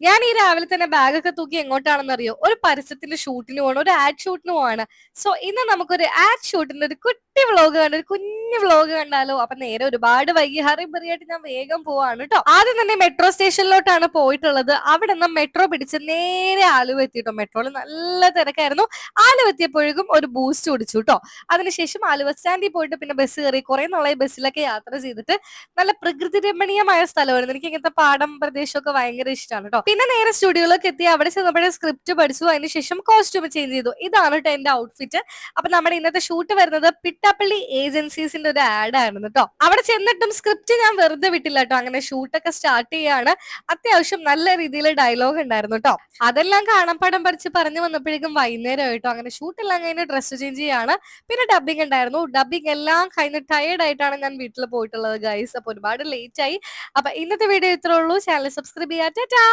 ഞാൻ ഈ രാവിലെ തന്നെ ബാഗൊക്കെ തൂക്കി എങ്ങോട്ടാണെന്ന് അറിയോ? ഒരു പരസ്യത്തിന്റെ ഷൂട്ടിന് പോവാണ്, ഒരു ആഡ് ഷൂട്ടിന് പോവാണ്. സോ ഇന്ന് നമുക്കൊരു ആഡ് ഷൂട്ടിന്റെ ഒരു കുട്ടി വ്ലോഗ് കണ്ട് ഒരു കുഞ്ഞു വ്ലോഗ് കണ്ടാലോ? അപ്പൊ നേരെ ഒരുപാട് വൈകി ഹറിബറിയായിട്ട് ഞാൻ വേഗം പോവാണ് കേട്ടോ. ആദ്യം തന്നെ മെട്രോ സ്റ്റേഷനിലോട്ടാണ് പോയിട്ടുള്ളത്. അവിടെ നിന്ന് മെട്രോ പിടിച്ച് നേരെ ആലുവ എത്തിട്ടോ. മെട്രോയിൽ നല്ല തിരക്കായിരുന്നു. ആലുവ എത്തിയപ്പോഴേക്കും ഒരു ബൂസ്റ്റ് കുടിച്ചു കേട്ടോ. അതിനുശേഷം ആലുവ സ്റ്റാൻഡിൽ പോയിട്ട് പിന്നെ ബസ് കയറി. കുറെ നാളായി ബസ്സിലൊക്കെ യാത്ര ചെയ്തിട്ട്. നല്ല പ്രകൃതി രമണീയമായ സ്ഥലമായിരുന്നു. എനിക്ക് ഇങ്ങനത്തെ പാടം പ്രദേശമൊക്കെ ഭയങ്കര ഇഷ്ടമാണ് കേട്ടോ. പിന്നെ നേരെ സ്റ്റുഡിയോയിലേക്ക് എത്തി. അവിടെ ചെന്നപ്പോഴേ സ്ക്രിപ്റ്റ് പഠിച്ചു. അതിനുശേഷം കോസ്റ്റ്യൂം ചേഞ്ച് ചെയ്തു. ഇതാണ് കേട്ടോ എന്റെ ഔട്ട്ഫിറ്റ്. അപ്പൊ നമ്മുടെ ഇന്നത്തെ ഷൂട്ട് വരുന്നത് പിട്ടാപ്പള്ളി ഏജൻസീസിന്റെ ഒരു ആഡ് ആയിരുന്നു കേട്ടോ. അവിടെ ചെന്നിട്ടും സ്ക്രിപ്റ്റ് ഞാൻ വെറുതെ വിട്ടില്ല കേട്ടോ. അങ്ങനെ ഷൂട്ടൊക്കെ സ്റ്റാർട്ട് ചെയ്യാണ്. അത്യാവശ്യം നല്ല രീതിയിൽ ഡയലോഗ് ഉണ്ടായിരുന്നു കേട്ടോ. അതെല്ലാം കാണാപ്പാടം പഠിച്ച് പറഞ്ഞു വന്നപ്പോഴേക്കും വൈകുന്നേരം ആയിട്ടോ. അങ്ങനെ ഷൂട്ടെല്ലാം കഴിഞ്ഞ് ഡ്രസ്സ് ചേഞ്ച് ചെയ്യാണ്. പിന്നെ ഡബിങ് ഉണ്ടായിരുന്നു. ഡബിങ് എല്ലാം കഴിഞ്ഞ് ടയേർഡ് ആയിട്ടാണ് ഞാൻ വീട്ടിൽ പോയിട്ടുള്ളത് ഗൈസ്. അപ്പൊ ഒരുപാട് ലേറ്റ് ആയി. അപ്പൊ ഇന്നത്തെ വീഡിയോ ഇത്രേ ഉള്ളൂ. ചാനൽ സബ്സ്ക്രൈബ് ചെയ്യാ. ടാറ്റാ.